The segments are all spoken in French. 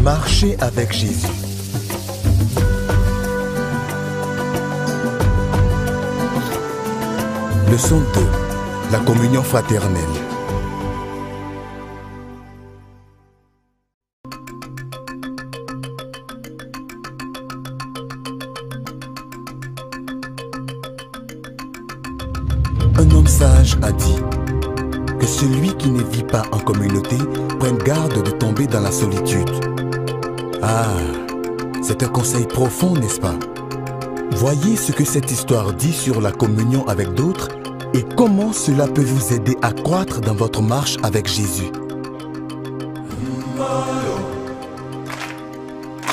Marcher avec Jésus. Leçon 2. La communion fraternelle. Un homme sage a dit que celui qui ne vit pas en communauté prenne garde de tomber dans la solitude. Ah, c'est un conseil profond, n'est-ce pas? Voyez ce que cette histoire dit sur la communion avec d'autres et comment cela peut vous aider à croître dans votre marche avec Jésus.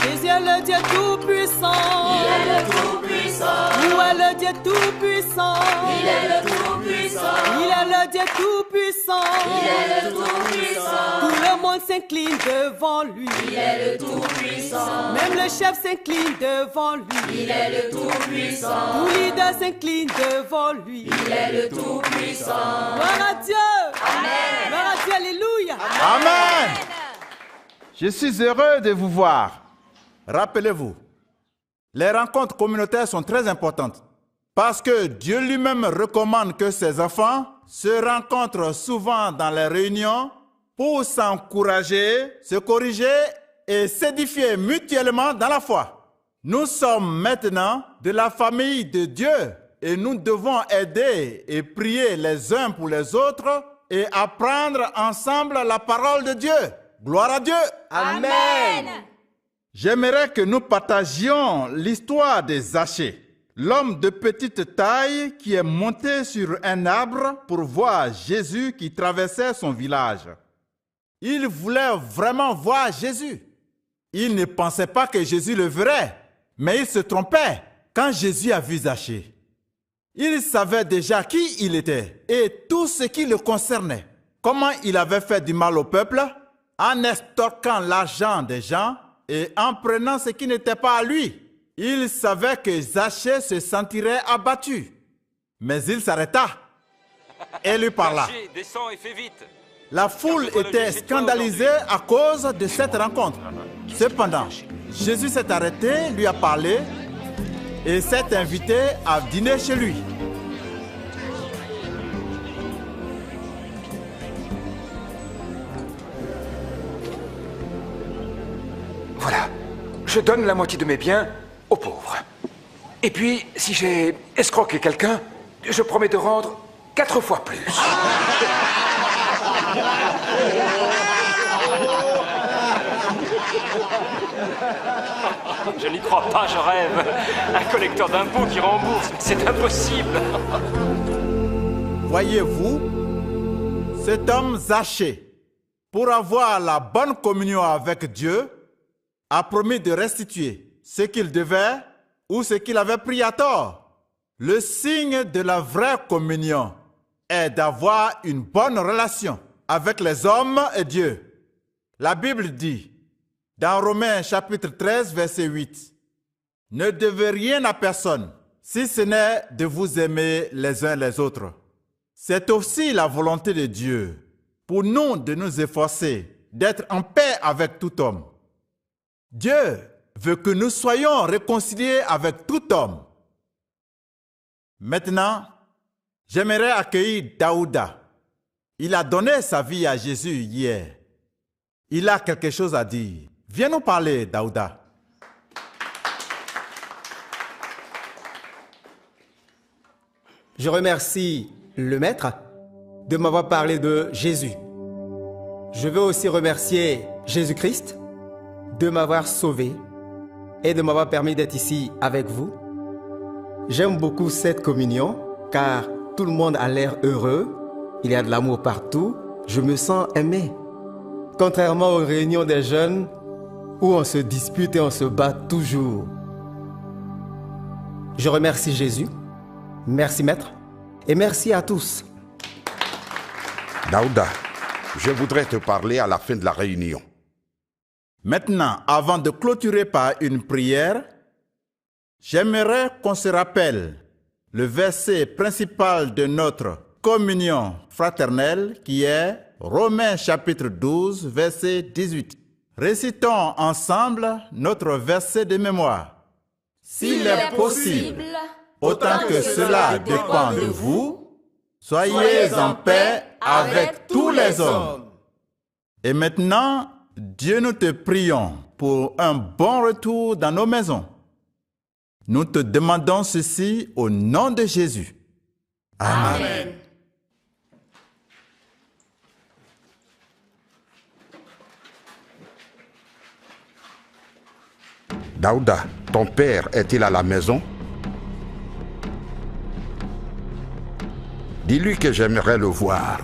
Jésus est le Dieu Tout-Puissant. Il est le Tout-Puissant. Où est le Dieu Tout-Puissant? Il est le Tout-Puissant. Il est le Dieu Tout-Puissant. Il est le Tout-Puissant. Tout le monde s'incline devant lui. Il est le Tout-Puissant. Même le chef s'incline devant lui. Il est le Tout-Puissant. Tout leader s'incline devant lui. Il est le Tout-Puissant. Gloire à Dieu. Amen. Gloire à Dieu, alléluia. Amen. Je suis heureux de vous voir. Rappelez-vous, les rencontres communautaires sont très importantes parce que Dieu lui-même recommande que ses enfants se rencontrent souvent dans les réunions pour s'encourager, se corriger et s'édifier mutuellement dans la foi. Nous sommes maintenant de la famille de Dieu et nous devons aider et prier les uns pour les autres et apprendre ensemble la parole de Dieu. Gloire à Dieu. Amen. J'aimerais que nous partagions l'histoire de Zachée, l'homme de petite taille qui est monté sur un arbre pour voir Jésus qui traversait son village. Il voulait vraiment voir Jésus. Il ne pensait pas que Jésus le verrait, mais il se trompait quand Jésus a vu Zachée. Il savait déjà qui il était et tout ce qui le concernait. Comment il avait fait du mal au peuple en extorquant l'argent des gens et en prenant ce qui n'était pas à lui. Il savait que Zachée se sentirait abattu. Mais il s'arrêta et lui parla. Zachée, descends et fais vite. La foule était scandalisée à cause de cette rencontre. Cependant, Jésus s'est arrêté, lui a parlé et s'est invité à dîner chez lui. Voilà, je donne la moitié de mes biens aux pauvres. Et puis, si j'ai escroqué quelqu'un, je promets de rendre 4 fois plus. Je n'y crois pas, je rêve. Un collecteur d'impôts qui rembourse, c'est impossible. Voyez-vous, cet homme Zachée, pour avoir la bonne communion avec Dieu, a promis de restituer ce qu'il devait ou ce qu'il avait pris à tort. Le signe de la vraie communion est d'avoir une bonne relation avec les hommes et Dieu. La Bible dit, dans Romains chapitre 13, verset 8, « Ne devez rien à personne, si ce n'est de vous aimer les uns les autres. » C'est aussi la volonté de Dieu pour nous de nous efforcer d'être en paix avec tout homme. Dieu veut que nous soyons réconciliés avec tout homme. Maintenant, j'aimerais accueillir Daouda. Il a donné sa vie à Jésus hier. Il a quelque chose à dire. Viens nous parler, Daouda. Je remercie le Maître de m'avoir parlé de Jésus. Je veux aussi remercier Jésus-Christ de m'avoir sauvé et de m'avoir permis d'être ici avec vous. J'aime beaucoup cette communion car tout le monde a l'air heureux, il y a de l'amour partout, je me sens aimé. Contrairement aux réunions des jeunes où on se dispute et on se bat toujours. Je remercie Jésus, merci Maître et merci à tous. Daouda, je voudrais te parler à la fin de la réunion. Maintenant, avant de clôturer par une prière, j'aimerais qu'on se rappelle le verset principal de notre communion fraternelle qui est Romains chapitre 12, verset 18. Récitons ensemble notre verset de mémoire. S'il est possible, autant que cela dépend de vous, soyez en paix avec tous les hommes. Et maintenant, Dieu, nous te prions pour un bon retour dans nos maisons. Nous te demandons ceci au nom de Jésus. Amen. Amen. Daouda, ton père est-il à la maison? Dis-lui que j'aimerais le voir.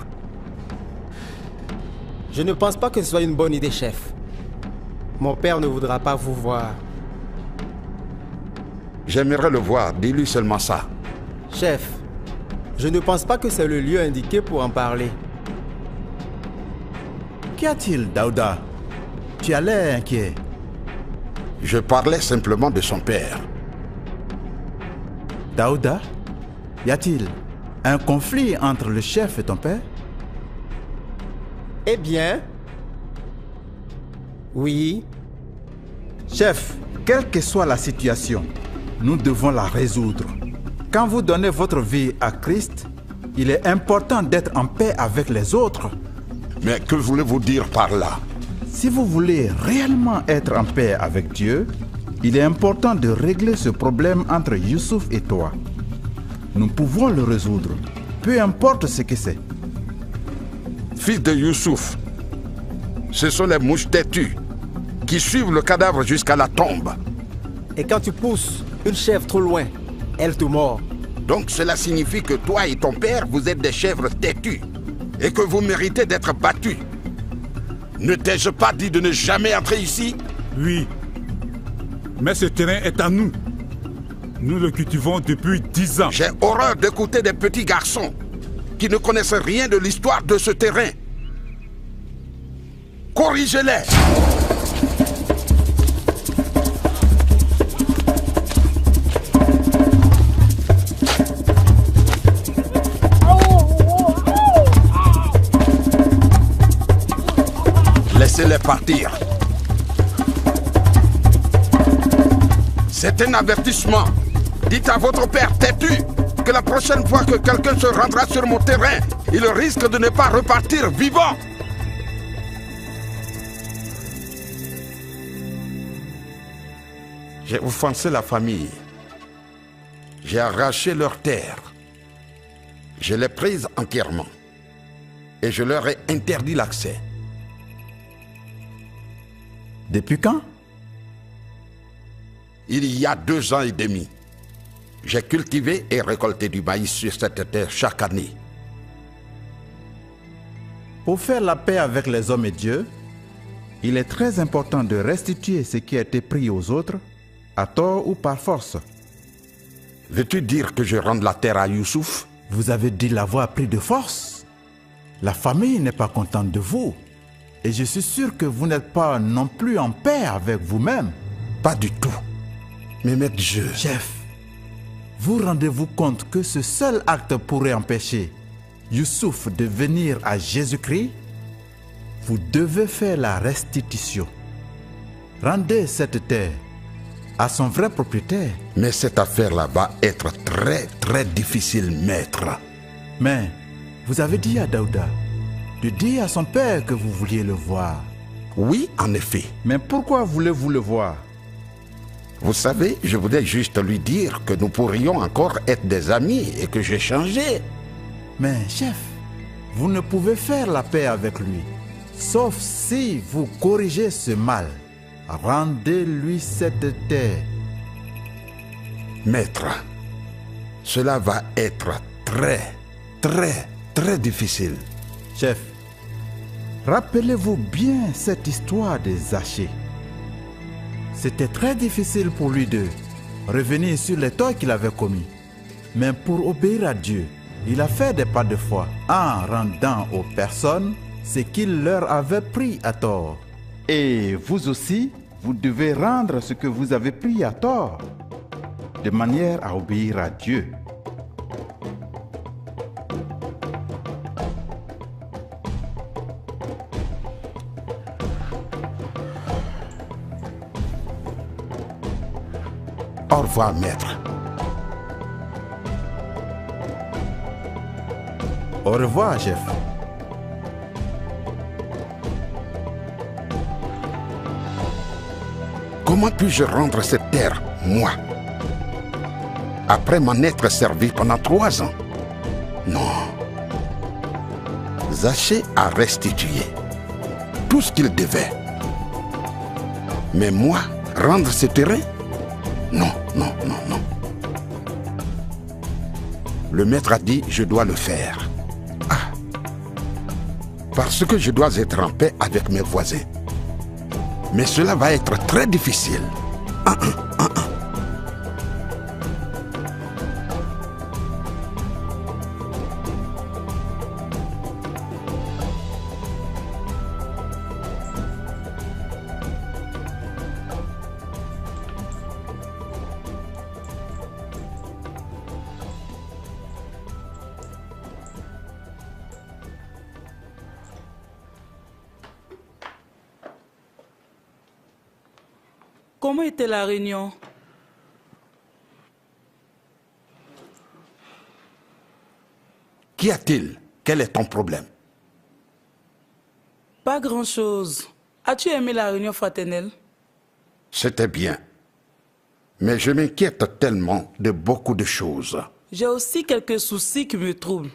Je ne pense pas que ce soit une bonne idée, chef. Mon père ne voudra pas vous voir. J'aimerais le voir, dis-lui seulement ça. Chef, je ne pense pas que c'est le lieu indiqué pour en parler. Qu'y a-t-il, Daouda? Tu as l'air inquiet. Je parlais simplement de son père. Daouda, y a-t-il un conflit entre le chef et ton père? Eh bien, oui. Chef, quelle que soit la situation, nous devons la résoudre. Quand vous donnez votre vie à Christ, il est important d'être en paix avec les autres. Mais que voulez-vous dire par là? Si vous voulez réellement être en paix avec Dieu, il est important de régler ce problème entre Youssouf et toi. Nous pouvons le résoudre, peu importe ce que c'est. Fils de Youssouf, ce sont les mouches têtues qui suivent le cadavre jusqu'à la tombe. Et quand tu pousses une chèvre trop loin, elle te mord. Donc cela signifie que toi et ton père, vous êtes des chèvres têtues et que vous méritez d'être battus. Ne t'ai-je pas dit de ne jamais entrer ici? Oui, mais ce terrain est à nous. Nous le cultivons depuis 10 ans. J'ai horreur d'écouter des petits garçons qui ne connaissent rien de l'histoire de ce terrain. Corrigez-les! Laissez-les partir. C'est un avertissement. Dites à votre père têtu que la prochaine fois que quelqu'un se rendra sur mon terrain, il risque de ne pas repartir vivant. J'ai offensé la famille. J'ai arraché leur terre. Je l'ai prise entièrement. Et je leur ai interdit l'accès. Depuis quand? Il y a 2 ans et demi. J'ai cultivé et récolté du maïs sur cette terre chaque année. Pour faire la paix avec les hommes et Dieu, il est très important de restituer ce qui a été pris aux autres, à tort ou par force. Veux-tu dire que je rende la terre à Youssouf? Vous avez dit l'avoir pris de force. La famille n'est pas contente de vous. Et je suis sûr que vous n'êtes pas non plus en paix avec vous-même. Pas du tout. Mais maître Dieu... Chef, vous rendez-vous compte que ce seul acte pourrait empêcher Youssouf de venir à Jésus-Christ? Vous devez faire la restitution. Rendez cette terre à son vrai propriétaire. Mais cette affaire-là va être très difficile, maître. Mais vous avez dit à Daouda de dire à son père que vous vouliez le voir. Oui, en effet. Mais pourquoi voulez-vous le voir? Vous savez, je voulais juste lui dire que nous pourrions encore être des amis et que j'ai changé. Mais chef, vous ne pouvez faire la paix avec lui, sauf si vous corrigez ce mal. Rendez-lui cette terre. Maître, cela va être très difficile. Chef, rappelez-vous bien cette histoire des Zachée. C'était très difficile pour lui de revenir sur les torts qu'il avait commis. Mais pour obéir à Dieu, il a fait des pas de foi en rendant aux personnes ce qu'il leur avait pris à tort. Et vous aussi, vous devez rendre ce que vous avez pris à tort, de manière à obéir à Dieu. Au revoir, maître. Au revoir, chef. Comment puis-je rendre cette terre, moi, après m'en être servi pendant 3 ans? Non. Zaché a restitué tout ce qu'il devait. Mais moi, rendre ce terrain? Non, non, non, non. Le maître a dit, je dois le faire. Ah. Parce que je dois être en paix avec mes voisins. Mais cela va être très difficile. Comment était la réunion? Qu'y a-t-il? Quel est ton problème? Pas grand-chose. As-tu aimé la réunion fraternelle? C'était bien. Mais je m'inquiète tellement de beaucoup de choses. J'ai aussi quelques soucis qui me troublent.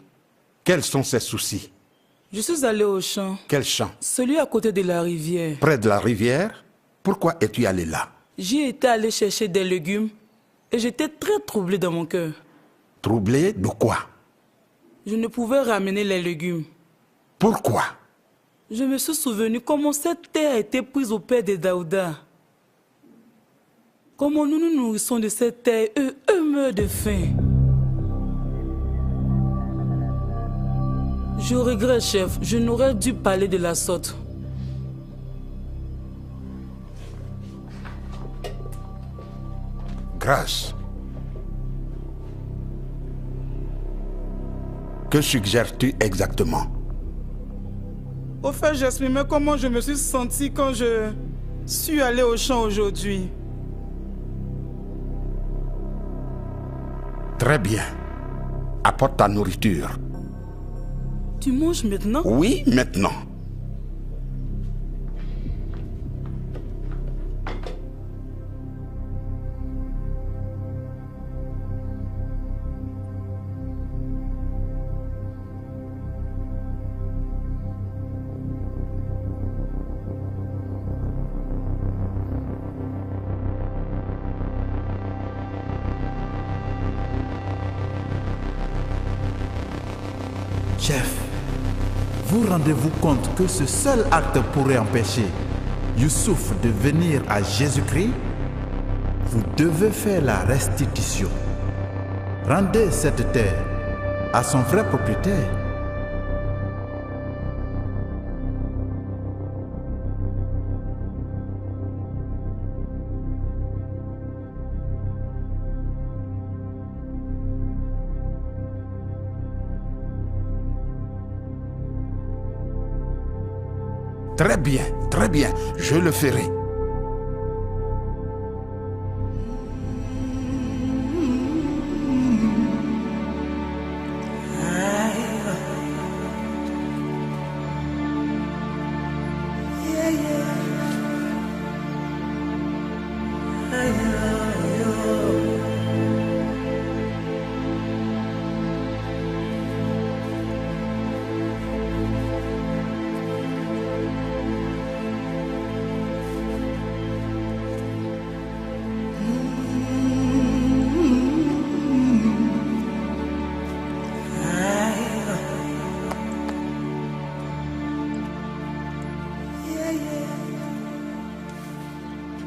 Quels sont ces soucis? Je suis allé au champ. Quel champ? Celui à côté de la rivière. Près de la rivière? Pourquoi es-tu allé là? J'y étais allé chercher des légumes et j'étais très troublé dans mon cœur. Troublé de quoi? Je ne pouvais ramener les légumes. Pourquoi? Je me suis souvenu comment cette terre a été prise au père de Daouda. Comment nous nous nourrissons de cette terre et eux meurent de faim. Je regrette, chef, je n'aurais dû parler de la sorte. Grâce. Que suggères-tu exactement? Au fait, j'exprimais comment je me suis senti quand je suis allé au champ aujourd'hui. Très bien. Apporte ta nourriture. Tu manges maintenant? Oui, maintenant. Chef, vous rendez-vous compte que ce seul acte pourrait empêcher Youssouf de venir à Jésus-Christ? Vous devez faire la restitution. Rendez cette terre à son vrai propriétaire. Très bien, je le ferai.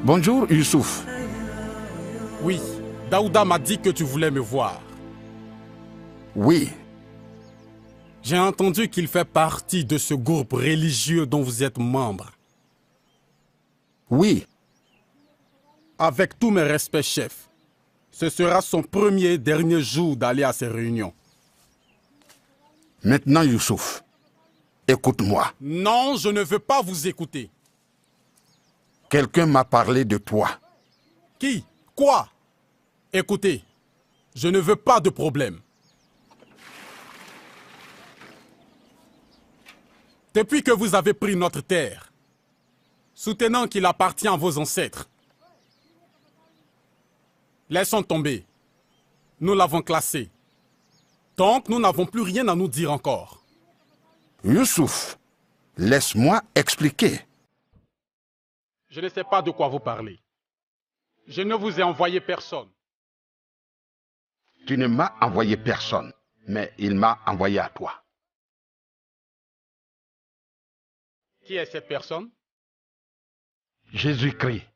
Bonjour, Youssouf. Oui, Daouda m'a dit que tu voulais me voir. Oui. J'ai entendu qu'il fait partie de ce groupe religieux dont vous êtes membre. Oui. Avec tous mes respects, chef, ce sera son premier et dernier jour d'aller à ces réunions. Maintenant, Youssouf, écoute-moi. Non, je ne veux pas vous écouter. Quelqu'un m'a parlé de toi. Qui? Quoi? Écoutez, je ne veux pas de problème. Depuis que vous avez pris notre terre, soutenant qu'il appartient à vos ancêtres, laissons tomber. Nous l'avons classé. Donc, nous n'avons plus rien à nous dire encore. Youssouf, laisse-moi expliquer. Je ne sais pas de quoi vous parlez. Je ne vous ai envoyé personne. Tu ne m'as envoyé personne, mais il m'a envoyé à toi. Qui est cette personne? Jésus-Christ.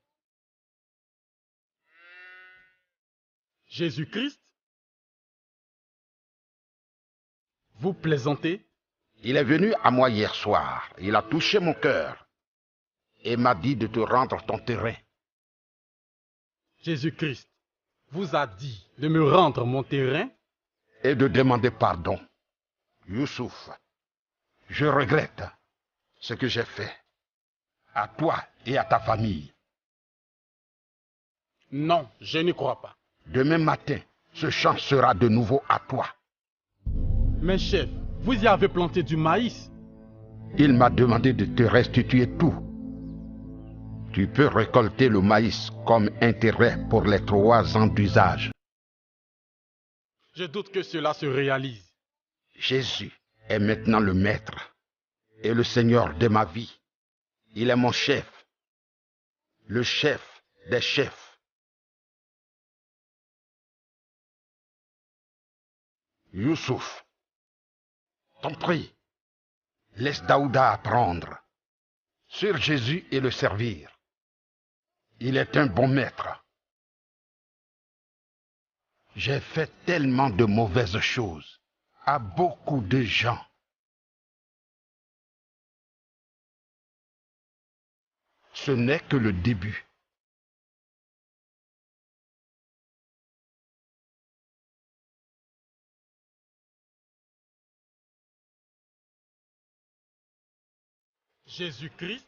Jésus-Christ? Vous plaisantez? Il est venu à moi hier soir. Il a touché mon cœur et m'a dit de te rendre ton terrain. Jésus-Christ vous a dit de me rendre mon terrain? Et de demander pardon. Youssouf, je regrette ce que j'ai fait à toi et à ta famille. Non, je n'y crois pas. Demain matin, ce champ sera de nouveau à toi. Mais chef, vous y avez planté du maïs. Il m'a demandé de te restituer tout. Tu peux récolter le maïs comme intérêt pour les 3 ans d'usage. Je doute que cela se réalise. Jésus est maintenant le maître et le Seigneur de ma vie. Il est mon chef, le chef des chefs. Youssouf, t'en prie, laisse Daouda apprendre sur Jésus et le servir. Il est un bon maître. J'ai fait tellement de mauvaises choses à beaucoup de gens. Ce n'est que le début. Jésus-Christ?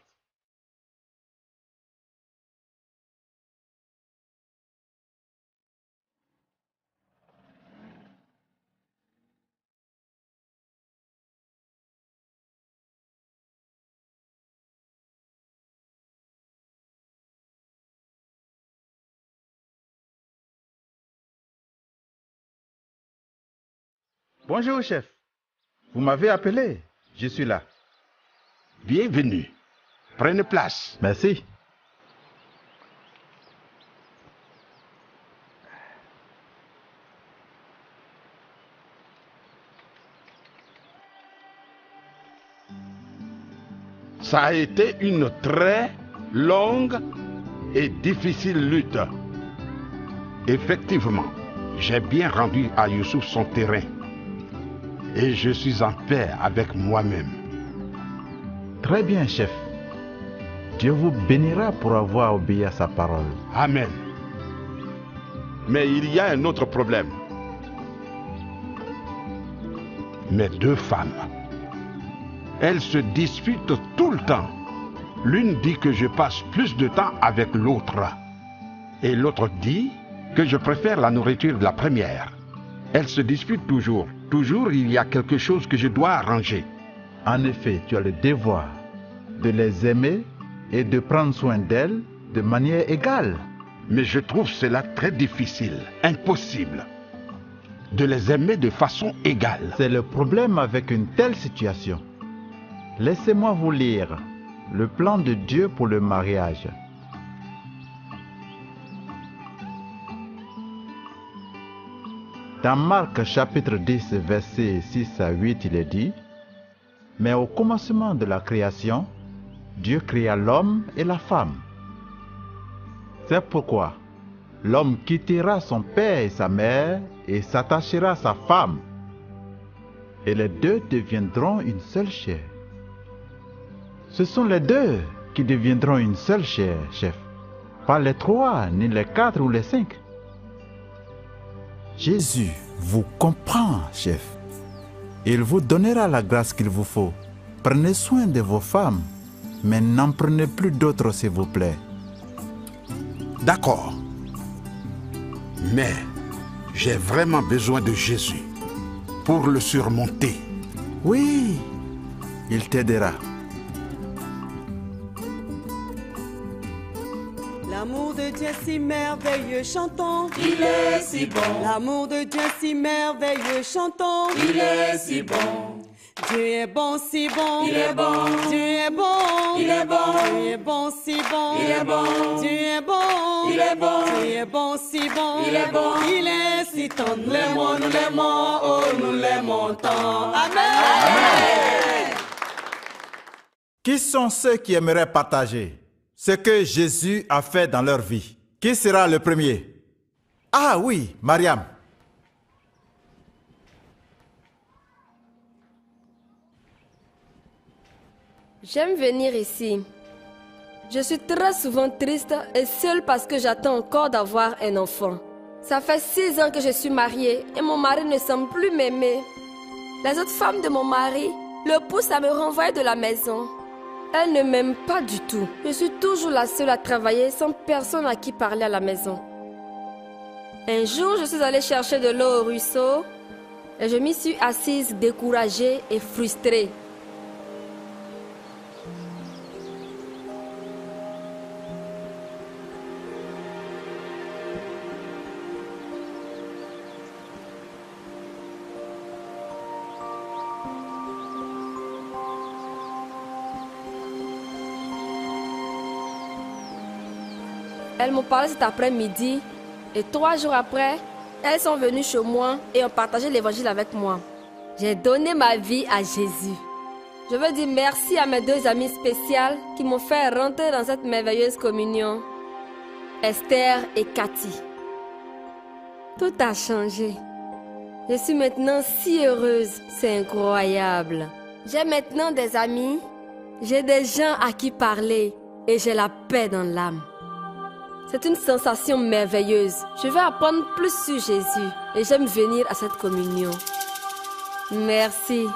Bonjour, chef. Vous m'avez appelé. Je suis là. Bienvenue. Prenez place. Merci. Ça a été une très longue et difficile lutte. Effectivement, j'ai bien rendu à Youssouf son terrain. Et je suis en paix avec moi-même. Très bien, chef. Dieu vous bénira pour avoir obéi à sa parole. Amen. Mais il y a un autre problème. Mes 2 femmes. Elles se disputent tout le temps. L'une dit que je passe plus de temps avec l'autre. Et l'autre dit que je préfère la nourriture de la première. Elles se disputent toujours. Toujours, il y a quelque chose que je dois arranger. En effet, tu as le devoir de les aimer et de prendre soin d'elles de manière égale. Mais je trouve cela très difficile, impossible, de les aimer de façon égale. C'est le problème avec une telle situation. Laissez-moi vous lire le plan de Dieu pour le mariage. Dans Marc chapitre 10, versets 6 à 8, il est dit: Mais au commencement de la création, Dieu créa l'homme et la femme. C'est pourquoi l'homme quittera son père et sa mère et s'attachera à sa femme. Et les 2 deviendront une seule chair. Ce sont les 2 qui deviendront une seule chair, chef. Pas les 3, ni les 4 ou les 5. Jésus vous comprend, chef. Il vous donnera la grâce qu'il vous faut. Prenez soin de vos femmes, mais n'en prenez plus d'autres, s'il vous plaît. D'accord. Mais j'ai vraiment besoin de Jésus pour le surmonter. Oui, il t'aidera. L'amour de Dieu si merveilleux, chantons. Il est si bon. L'amour de Dieu si merveilleux, chantons. Il est si bon. Dieu est bon, si bon. Il est bon. Dieu est bon. Il est bon. Dieu est bon, si bon. Il est bon. Dieu est bon. Il est bon. Dieu est bon, si bon. Il est bon. Il est si tendre. Nous l'aimons, oh, nous l'aimons tant. Amen. Amen. Qui sont ceux qui aimeraient partager ce que Jésus a fait dans leur vie? Qui sera le premier? Ah oui, Mariam. J'aime venir ici. Je suis très souvent triste et seule parce que j'attends encore d'avoir un enfant. Ça fait 6 ans que je suis mariée et mon mari ne semble plus m'aimer. Les autres femmes de mon mari le poussent à me renvoyer de la maison. Elles ne m'aiment pas du tout. Je suis toujours la seule à travailler sans personne à qui parler à la maison. Un jour, je suis allée chercher de l'eau au ruisseau et je m'y suis assise découragée et frustrée. Elles m'ont parlé cet après-midi et 3 jours après, elles sont venues chez moi et ont partagé l'évangile avec moi. J'ai donné ma vie à Jésus. Je veux dire merci à mes 2 amies spéciales qui m'ont fait rentrer dans cette merveilleuse communion. Esther et Cathy. Tout a changé. Je suis maintenant si heureuse, c'est incroyable. J'ai maintenant des amis, j'ai des gens à qui parler et j'ai la paix dans l'âme. C'est une sensation merveilleuse. Je vais apprendre plus sur Jésus et j'aime venir à cette communion. Merci.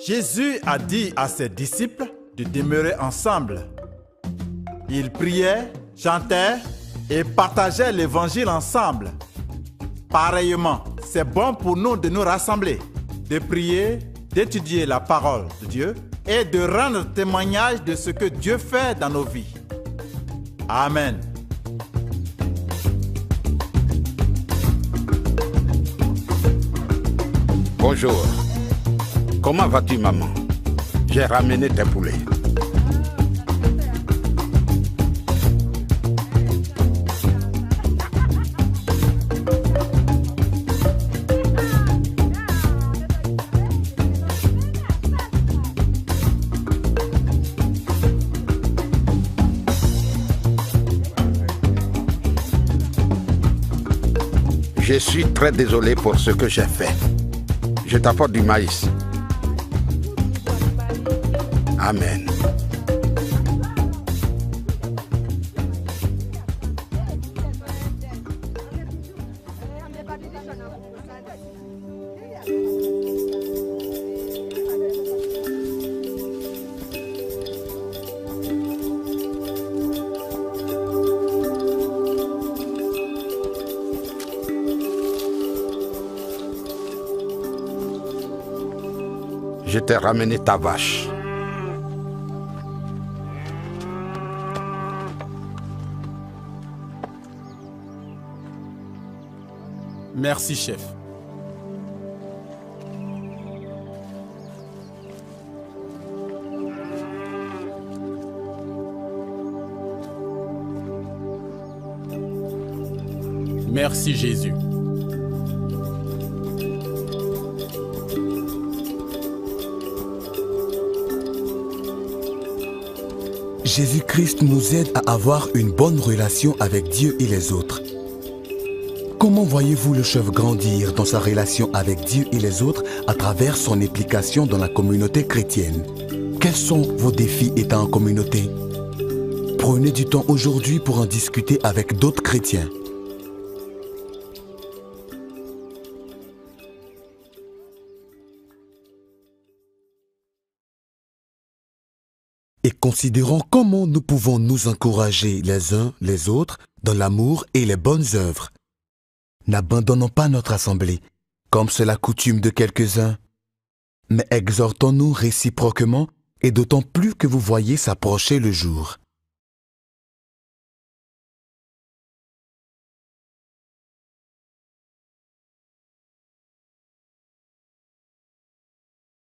Jésus a dit à ses disciples de demeurer ensemble. Ils priaient, chantaient et partageaient l'évangile ensemble. Pareillement, c'est bon pour nous de nous rassembler, de prier, d'étudier la parole de Dieu et de rendre témoignage de ce que Dieu fait dans nos vies. Amen. Bonjour. Comment vas-tu, maman? J'ai ramené tes poulets. Je suis très désolé pour ce que j'ai fait. Je t'apporte du maïs. Amen. Je t'ai ramené ta vache. Merci, chef. Merci, Jésus. Jésus-Christ nous aide à avoir une bonne relation avec Dieu et les autres. Comment voyez-vous le chef grandir dans sa relation avec Dieu et les autres à travers son implication dans la communauté chrétienne? Quels sont vos défis étant en communauté? Prenez du temps aujourd'hui pour en discuter avec d'autres chrétiens. et considérons comment nous pouvons nous encourager les uns les autres dans l'amour et les bonnes œuvres. N'abandonnons pas notre assemblée, comme c'est la coutume de quelques-uns, mais exhortons-nous réciproquement et d'autant plus que vous voyez s'approcher le jour.